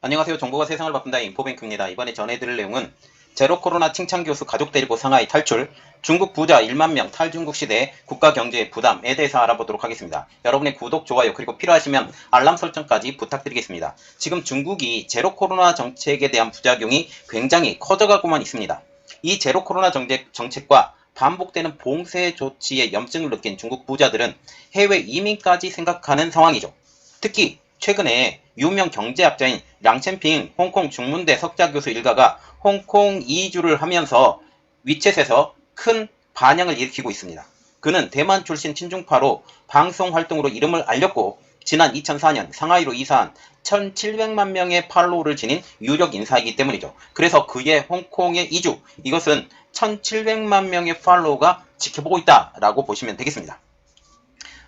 안녕하세요. 정보가 세상을 바꾼다 인포뱅크입니다. 이번에 전해드릴 내용은 제로 코로나 칭찬 교수 가족 데리고 상하이 탈출, 중국 부자 1만 명 탈중국 시대의 국가 경제의 부담에 대해서 알아보도록 하겠습니다. 여러분의 구독, 좋아요, 그리고 필요하시면 알람 설정까지 부탁드리겠습니다. 지금 중국이 제로 코로나 정책에 대한 부작용이 굉장히 커져가고만 있습니다. 이 제로 코로나 정책과 반복되는 봉쇄 조치의 염증을 느낀 중국 부자들은 해외 이민까지 생각하는 상황이죠. 특히 최근에 유명 경제학자인 량첸핑 홍콩 중문대 석좌교수 일가가 홍콩 이주를 하면서 위챗에서 큰 반향을 일으키고 있습니다. 그는 대만 출신 친중파로 방송 활동으로 이름을 알렸고 지난 2004년 상하이로 이사한 1700만 명의 팔로우를 지닌 유력 인사이기 때문이죠. 그래서 그의 홍콩의 이주, 이것은 1700만 명의 팔로우가 지켜보고 있다라고 보시면 되겠습니다.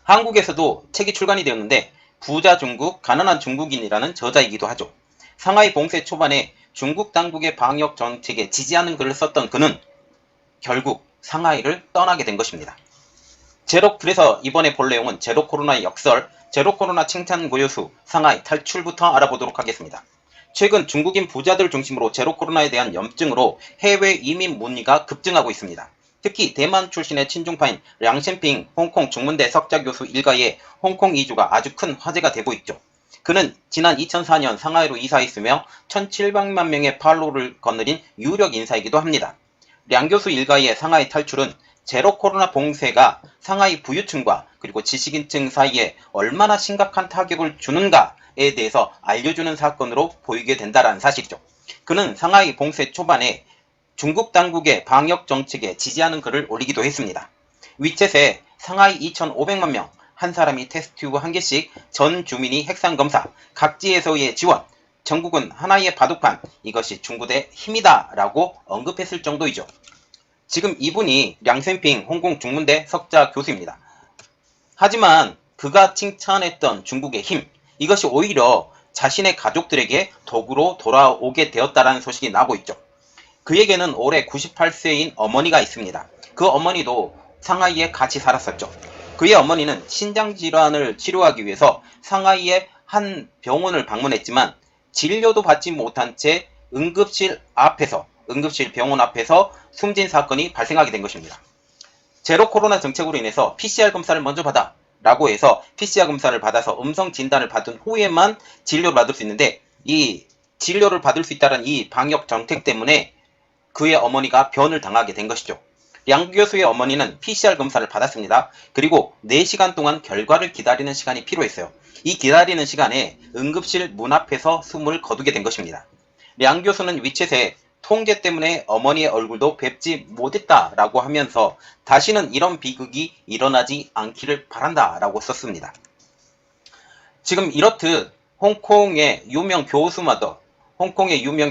한국에서도 책이 출간이 되었는데 부자 중국, 가난한 중국인이라는 저자이기도 하죠. 상하이 봉쇄 초반에 중국 당국의 방역 정책에 지지하는 글을 썼던 그는 결국 상하이를 떠나게 된 것입니다. 그래서 이번에 볼 내용은 제로 코로나의 역설, 제로 코로나 칭찬 고요수, 상하이 탈출부터 알아보도록 하겠습니다. 최근 중국인 부자들 중심으로 제로 코로나에 대한 염증으로 해외 이민 문의가 급증하고 있습니다. 특히 대만 출신의 친중파인 량첸핑 홍콩 중문대 석좌교수 일가의 홍콩 이주가 아주 큰 화제가 되고 있죠. 그는 지난 2004년 상하이로 이사했으며 1700만 명의 팔로우를 거느린 유력 인사이기도 합니다. 량 교수 일가의 상하이 탈출은 제로 코로나 봉쇄가 상하이 부유층과 그리고 지식인층 사이에 얼마나 심각한 타격을 주는가에 대해서 알려주는 사건으로 보이게 된다는 사실이죠. 그는 상하이 봉쇄 초반에 중국 당국의 방역 정책에 지지하는 글을 올리기도 했습니다. 위챗에 상하이 2,500만 명, 한 사람이 테스트튜브 한 개씩, 전 주민이 핵산 검사, 각지에서의 지원, 전국은 하나의 바둑판, 이것이 중국의 힘이다 라고 언급했을 정도이죠. 지금 이분이 량센핑 홍콩 중문대 석좌 교수입니다. 하지만 그가 칭찬했던 중국의 힘, 이것이 오히려 자신의 가족들에게 덕으로 돌아오게 되었다는 소식이 나오고 있죠. 그에게는 올해 98세인 어머니가 있습니다. 그 어머니도 상하이에 같이 살았었죠. 그의 어머니는 신장질환을 치료하기 위해서 상하이의 한 병원을 방문했지만 진료도 받지 못한 채 응급실 병원 앞에서 숨진 사건이 발생하게 된 것입니다. 제로 코로나 정책으로 인해서 PCR 검사를 먼저 받아 라고 해서 PCR 검사를 받아서 음성 진단을 받은 후에만 진료를 받을 수 있는데 이 진료를 받을 수 있다는 이 방역 정책 때문에 그의 어머니가 변을 당하게 된 것이죠. 량 교수의 어머니는 PCR 검사를 받았습니다. 그리고 4시간 동안 결과를 기다리는 시간이 필요했어요. 이 기다리는 시간에 응급실 문 앞에서 숨을 거두게 된 것입니다. 량 교수는 위챗에 통제 때문에 어머니의 얼굴도 뵙지 못했다라고 하면서 다시는 이런 비극이 일어나지 않기를 바란다라고 썼습니다. 지금 이렇듯 홍콩의 유명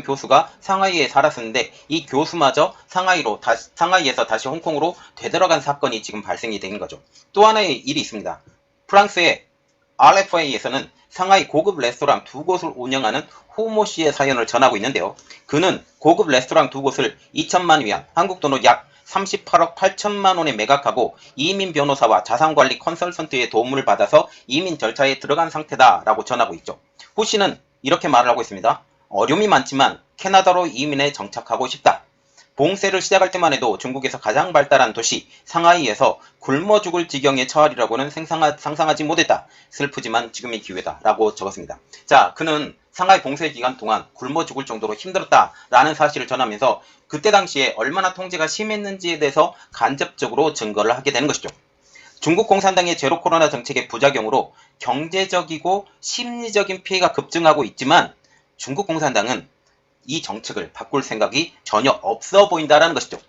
교수가 상하이에 살았었는데 이 교수마저 상하이에서 다시 홍콩으로 되돌아간 사건이 지금 발생이 된 거죠. 또 하나의 일이 있습니다. 프랑스의 RFA에서는 상하이 고급 레스토랑 2곳을 운영하는 후모 씨의 사연을 전하고 있는데요. 그는 고급 레스토랑 2곳을 2천만 위안, 한국 돈으로 약 38억 8천만 원에 매각하고 이민 변호사와 자산관리 컨설턴트의 도움을 받아서 이민 절차에 들어간 상태다라고 전하고 있죠. 후 씨는 이렇게 말을 하고 있습니다. 어려움이 많지만 캐나다로 이민에 정착하고 싶다. 봉쇄를 시작할 때만 해도 중국에서 가장 발달한 도시 상하이에서 굶어 죽을 지경에 처하리라고는 상상하지 못했다. 슬프지만 지금이 기회다 라고 적었습니다. 자, 그는 상하이 봉쇄 기간 동안 굶어 죽을 정도로 힘들었다라는 사실을 전하면서 그때 당시에 얼마나 통제가 심했는지에 대해서 간접적으로 증거를 하게 되는 것이죠. 중국 공산당의 제로 코로나 정책의 부작용으로 경제적이고 심리적인 피해가 급증하고 있지만 중국 공산당은 이 정책을 바꿀 생각이 전혀 없어 보인다는 것이죠.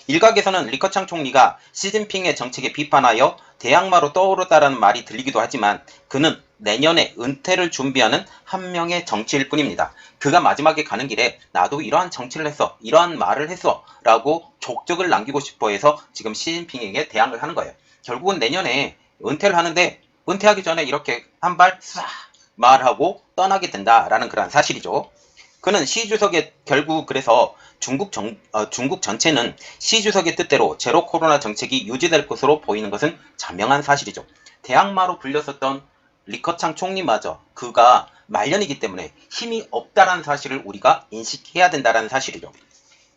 일각에서는 리커창 총리가 시진핑의 정책에 비판하여 대항마로 떠오르다라는 말이 들리기도 하지만 그는 내년에 은퇴를 준비하는 한 명의 정치일 뿐입니다. 그가 마지막에 가는 길에 나도 이러한 정치를 했어, 이러한 말을 했어 라고 족적을 남기고 싶어 해서 지금 시진핑에게 대항을 하는 거예요. 결국은 내년에 은퇴를 하는데 은퇴하기 전에 이렇게 한 발 싹 말하고 떠나게 된다라는 그런 사실이죠. 그는 시 주석의 결국 그래서 중국 전체는 시 주석의 뜻대로 제로 코로나 정책이 유지될 것으로 보이는 것은 자명한 사실이죠. 대항마로 불렸었던 리커창 총리마저 그가 말년이기 때문에 힘이 없다라는 사실을 우리가 인식해야 된다는 사실이죠.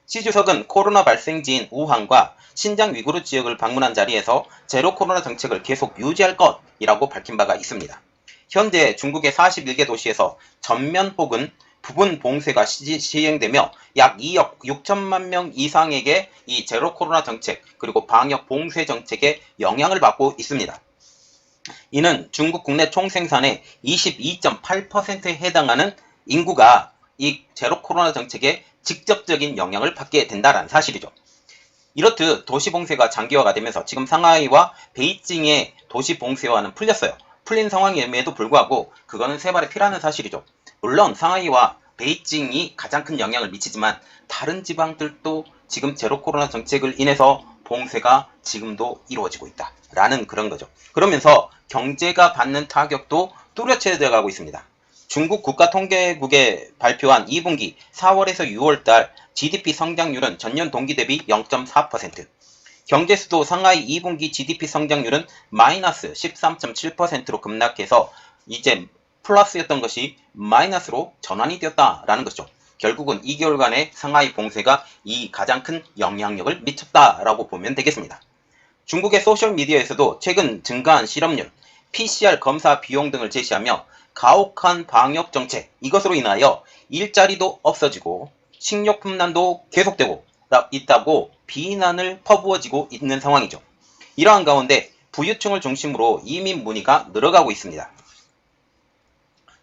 시 주석은 코로나 발생지인 우한과 신장 위구르 지역을 방문한 자리에서 제로 코로나 정책을 계속 유지할 것이라고 밝힌 바가 있습니다. 현재 중국의 41개 도시에서 전면 혹은 부분 봉쇄가 시행되며 약 2억 6천만 명 이상에게 이 제로 코로나 정책 그리고 방역 봉쇄 정책에 영향을 받고 있습니다. 이는 중국 국내 총생산의 22.8%에 해당하는 인구가 이 제로 코로나 정책에 직접적인 영향을 받게 된다는 사실이죠. 이렇듯 도시 봉쇄가 장기화가 되면서 지금 상하이와 베이징의 도시 봉쇄화는 풀렸어요. 풀린 상황임에도 불구하고 그거는 세발의 피라는 사실이죠. 물론 상하이와 베이징이 가장 큰 영향을 미치지만 다른 지방들도 지금 제로 코로나 정책을 인해서 봉쇄가 지금도 이루어지고 있다라는 그런 거죠. 그러면서 경제가 받는 타격도 뚜렷해져 가고 있습니다. 중국 국가통계국에 발표한 2분기 4월에서 6월달 GDP 성장률은 전년 동기 대비 0.4%, 경제수도 상하이 2분기 GDP 성장률은 마이너스 13.7%로 급락해서 이제 플러스였던 것이 마이너스로 전환이 되었다라는 것이죠. 결국은 2개월간의 상하이 봉쇄가 이 가장 큰 영향력을 미쳤다라고 보면 되겠습니다. 중국의 소셜미디어에서도 최근 증가한 실업률, PCR 검사 비용 등을 제시하며 가혹한 방역 정책, 이것으로 인하여 일자리도 없어지고 식료품난도 계속되고 있다고 비난을 퍼부어지고 있는 상황이죠. 이러한 가운데 부유층을 중심으로 이민 문의가 늘어가고 있습니다.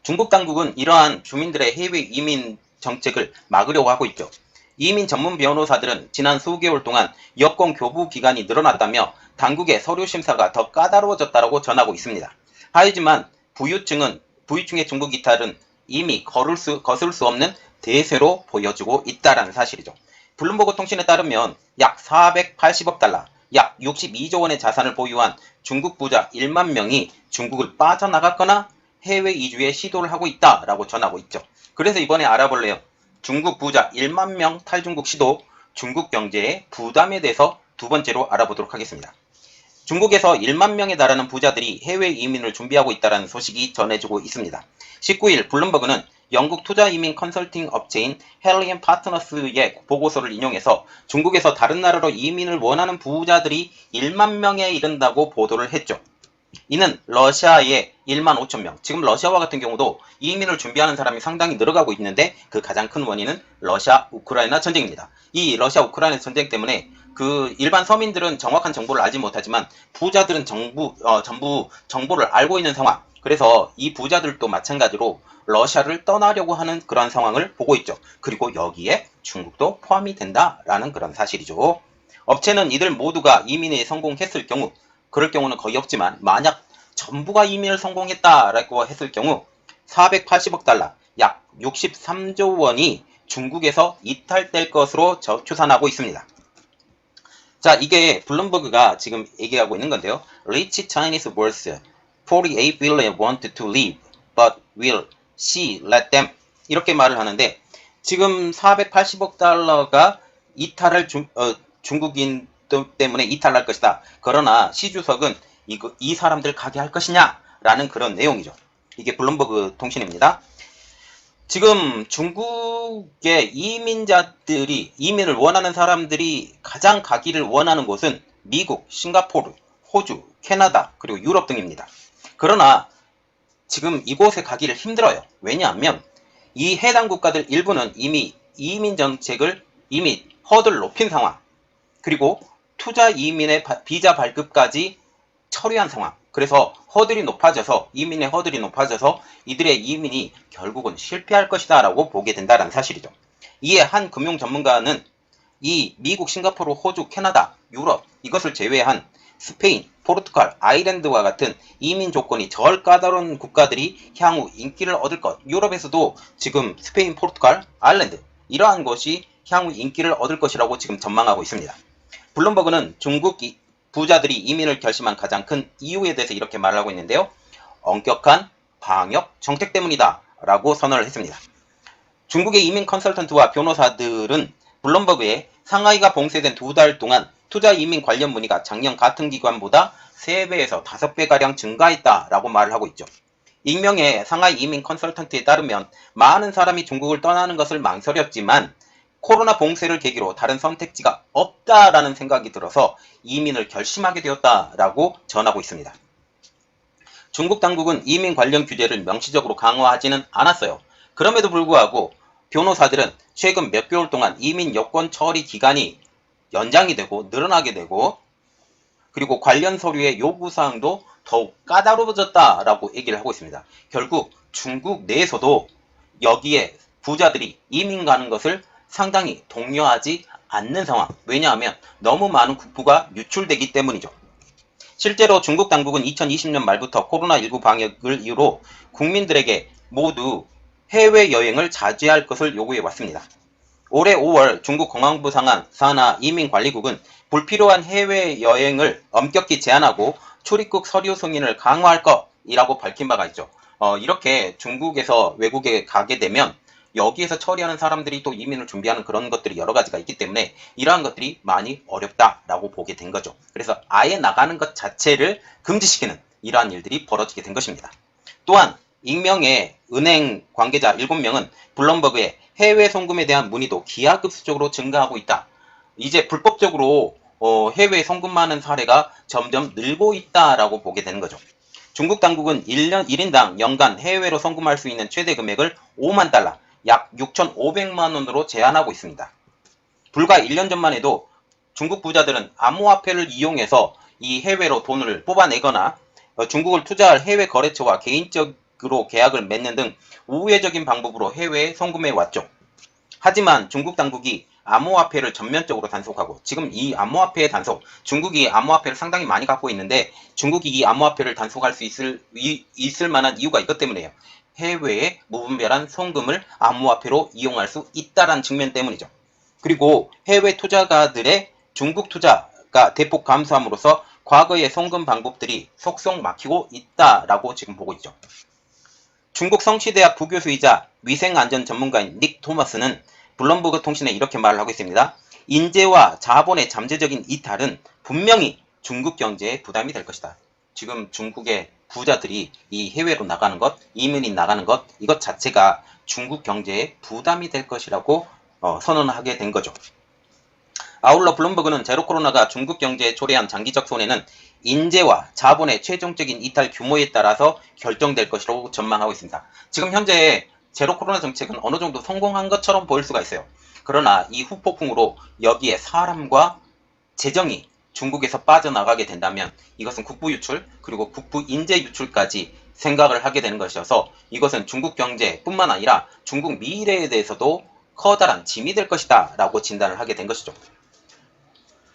중국 당국은 이러한 주민들의 해외 이민 정책을 막으려고 하고 있죠. 이민 전문 변호사들은 지난 수개월 동안 여권 교부 기간이 늘어났다며 당국의 서류 심사가 더 까다로워졌다고 전하고 있습니다. 하지만 부유층의 중국 이탈은 이미 거슬 수 없는 대세로 보여지고 있다는 사실이죠. 블룸버그 통신에 따르면 약 480억 달러, 약 62조 원의 자산을 보유한 중국 부자 1만 명이 중국을 빠져나갔거나 해외 이주에 시도를 하고 있다라고 전하고 있죠. 그래서 이번에 알아볼래요. 중국 부자 1만 명 탈중국 시도, 중국 경제의 부담에 대해서 두 번째로 알아보도록 하겠습니다. 중국에서 1만 명에 달하는 부자들이 해외 이민을 준비하고 있다는 소식이 전해지고 있습니다. 19일 블룸버그는 영국 투자 이민 컨설팅 업체인 헬리언 파트너스의 보고서를 인용해서 중국에서 다른 나라로 이민을 원하는 부자들이 1만 명에 이른다고 보도를 했죠. 이는 러시아의 1만 5천 명, 지금 러시아와 같은 경우도 이민을 준비하는 사람이 상당히 늘어가고 있는데 그 가장 큰 원인은 러시아 우크라이나 전쟁입니다. 이 러시아 우크라이나 전쟁 때문에 그 일반 서민들은 정확한 정보를 알지 못하지만 부자들은 전부 정보를 알고 있는 상황. 그래서 이 부자들도 마찬가지로 러시아를 떠나려고 하는 그런 상황을 보고 있죠. 그리고 여기에 중국도 포함이 된다라는 그런 사실이죠. 업체는 이들 모두가 이민에 성공했을 경우, 그럴 경우는 거의 없지만 만약 전부가 이민을 성공했다라고 했을 경우 480억 달러, 약 63조 원이 중국에서 이탈될 것으로 추산하고 있습니다. 자, 이게 블룸버그가 지금 얘기하고 있는 건데요. Rich Chinese worth 48 billion want to leave, but will she let them? 이렇게 말을 하는데 지금 480억 달러가 이탈할 중국인 때문에 이탈할 것이다. 그러나 시 주석은 이 사람들 가게 할 것이냐? 라는 그런 내용이죠. 이게 블룸버그 통신입니다. 지금 중국의 이민을 원하는 사람들이 가장 가기를 원하는 곳은 미국, 싱가포르, 호주, 캐나다, 그리고 유럽 등입니다. 그러나 지금 이곳에 가기를 힘들어요. 왜냐하면 이 해당 국가들 일부는 이미 이민 정책을 이미 허들을 높인 상황, 그리고 투자 이민의 비자 발급까지 처리한 상황. 그래서 이민의 허들이 높아져서 이들의 이민이 결국은 실패할 것이다 라고 보게 된다는 사실이죠. 이에 한 금융 전문가는 이 미국, 싱가포르, 호주, 캐나다, 유럽 이것을 제외한 스페인, 포르투갈, 아일랜드와 같은 이민 조건이 절 까다로운 국가들이 향후 인기를 얻을 것. 유럽에서도 지금 스페인, 포르투갈, 아일랜드 이러한 것이 향후 인기를 얻을 것이라고 지금 전망하고 있습니다. 블룸버그는 중국 부자들이 이민을 결심한 가장 큰 이유에 대해서 이렇게 말을 하고 있는데요. 엄격한 방역 정책 때문이다 라고 선언을 했습니다. 중국의 이민 컨설턴트와 변호사들은 블룸버그에 상하이가 봉쇄된 2달 동안 투자 이민 관련 문의가 작년 같은 기간보다 3배에서 5배가량 증가했다라고 말을 하고 있죠. 익명의 상하이 이민 컨설턴트에 따르면 많은 사람이 중국을 떠나는 것을 망설였지만 코로나 봉쇄를 계기로 다른 선택지가 없다라는 생각이 들어서 이민을 결심하게 되었다라고 전하고 있습니다. 중국 당국은 이민 관련 규제를 명시적으로 강화하지는 않았어요. 그럼에도 불구하고 변호사들은 최근 몇 개월 동안 이민 여권 처리 기간이 연장이 되고 늘어나게 되고 그리고 관련 서류의 요구사항도 더욱 까다로워졌다라고 얘기를 하고 있습니다. 결국 중국 내에서도 여기에 부자들이 이민 가는 것을 상당히 독려하지 않는 상황. 왜냐하면 너무 많은 국부가 유출되기 때문이죠. 실제로 중국 당국은 2020년 말부터 코로나19 방역을 이유로 국민들에게 모두 해외여행을 자제할 것을 요구해 왔습니다. 올해 5월 중국 공안부 산하 이민관리국은 불필요한 해외여행을 엄격히 제한하고 출입국 서류 승인을 강화할 것이라고 밝힌 바가 있죠. 이렇게 중국에서 외국에 가게 되면 여기에서 처리하는 사람들이 또 이민을 준비하는 그런 것들이 여러 가지가 있기 때문에 이러한 것들이 많이 어렵다라고 보게 된 거죠. 그래서 아예 나가는 것 자체를 금지시키는 이러한 일들이 벌어지게 된 것입니다. 또한 익명의 은행 관계자 7명은 블룸버그의 해외 송금에 대한 문의도 기하급수적으로 증가하고 있다. 이제 불법적으로 해외 송금하는 사례가 점점 늘고 있다라고 보게 되는 거죠. 중국 당국은 1인당 연간 해외로 송금할 수 있는 최대 금액을 5만 달러, 약 6,500만 원으로 제한하고 있습니다. 불과 1년 전만 해도 중국 부자들은 암호화폐를 이용해서 이 해외로 돈을 뽑아내거나 중국을 투자할 해외 거래처와 개인적으로 계약을 맺는 등 우회적인 방법으로 해외에 송금해 왔죠. 하지만 중국 당국이 암호화폐를 전면적으로 단속하고 지금 이 암호화폐의 단속, 중국이 암호화폐를 상당히 많이 갖고 있는데 중국이 이 암호화폐를 단속할 수 있을 만한 이유가 이것 때문이에요. 해외에 무분별한 송금을 암호화폐로 이용할 수 있다는 측면 때문이죠. 그리고 해외 투자가들의 중국 투자가 대폭 감소함으로써 과거의 송금 방법들이 속속 막히고 있다라고 지금 보고 있죠. 중국 성취대학 부교수이자 위생안전 전문가인 닉 토머스는 블룸버그 통신에 이렇게 말을 하고 있습니다. 인재와 자본의 잠재적인 이탈은 분명히 중국 경제에 부담이 될 것이다. 지금 중국의 부자들이 이 해외로 나가는 것, 이민이 나가는 것, 이것 자체가 중국 경제에 부담이 될 것이라고 선언하게 된 거죠. 아울러 블룸버그는 제로 코로나가 중국 경제에 초래한 장기적 손해는 인재와 자본의 최종적인 이탈 규모에 따라서 결정될 것이라고 전망하고 있습니다. 지금 현재 제로 코로나 정책은 어느 정도 성공한 것처럼 보일 수가 있어요. 그러나 이 후폭풍으로 여기에 사람과 재정이 중국에서 빠져나가게 된다면 이것은 국부 유출 그리고 국부 인재 유출까지 생각을 하게 되는 것이어서 이것은 중국 경제뿐만 아니라 중국 미래에 대해서도 커다란 짐이 될 것이다 라고 진단을 하게 된 것이죠.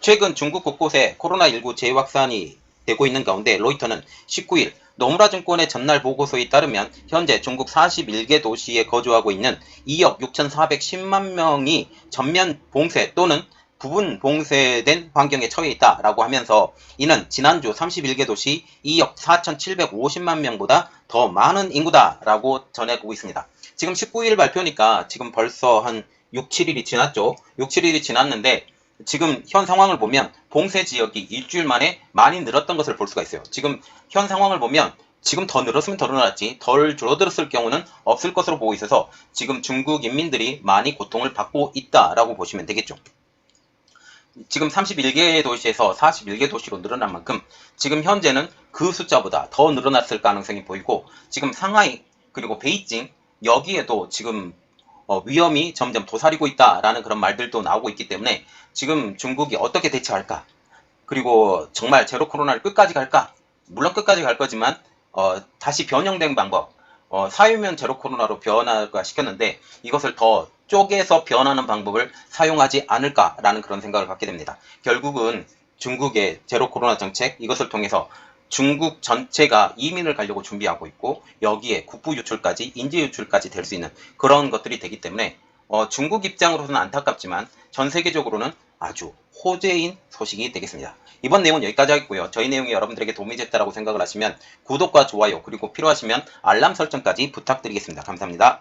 최근 중국 곳곳에 코로나19 재확산이 되고 있는 가운데 로이터는 19일 노무라 증권의 전날 보고서에 따르면 현재 중국 41개 도시에 거주하고 있는 2억 6,410만 명이 전면 봉쇄 또는 부분 봉쇄된 환경에 처해 있다라고 하면서 이는 지난주 31개 도시 2억 4,750만 명보다 더 많은 인구다라고 전해보고 있습니다. 지금 19일 발표니까 지금 벌써 한 6, 7일이 지났죠. 6, 7일이 지났는데 지금 현 상황을 보면 봉쇄 지역이 일주일 만에 많이 늘었던 것을 볼 수가 있어요. 지금 현 상황을 보면 지금 더 늘었으면 더 늘었지 덜 줄어들었을 경우는 없을 것으로 보고 있어서 지금 중국 인민들이 많이 고통을 받고 있다라고 보시면 되겠죠. 지금 31개 도시에서 41개 도시로 늘어난 만큼 지금 현재는 그 숫자보다 더 늘어났을 가능성이 보이고 지금 상하이 그리고 베이징 여기에도 지금 위험이 점점 도사리고 있다라는 그런 말들도 나오고 있기 때문에 지금 중국이 어떻게 대처할까? 그리고 정말 제로 코로나를 끝까지 갈까? 물론 끝까지 갈 거지만 다시 변형된 방법, 사유면 제로 코로나로 변화가 시켰는데 이것을 더 쪼개서 변하는 방법을 사용하지 않을까라는 그런 생각을 갖게 됩니다. 결국은 중국의 제로 코로나 정책 이것을 통해서 중국 전체가 이민을 가려고 준비하고 있고 여기에 국부 유출까지 인재 유출까지 될 수 있는 그런 것들이 되기 때문에 중국 입장으로서는 안타깝지만 전 세계적으로는 아주 호재인 소식이 되겠습니다. 이번 내용은 여기까지 하겠고요. 저희 내용이 여러분들에게 도움이 됐다고 생각을 하시면 구독과 좋아요 그리고 필요하시면 알람 설정까지 부탁드리겠습니다. 감사합니다.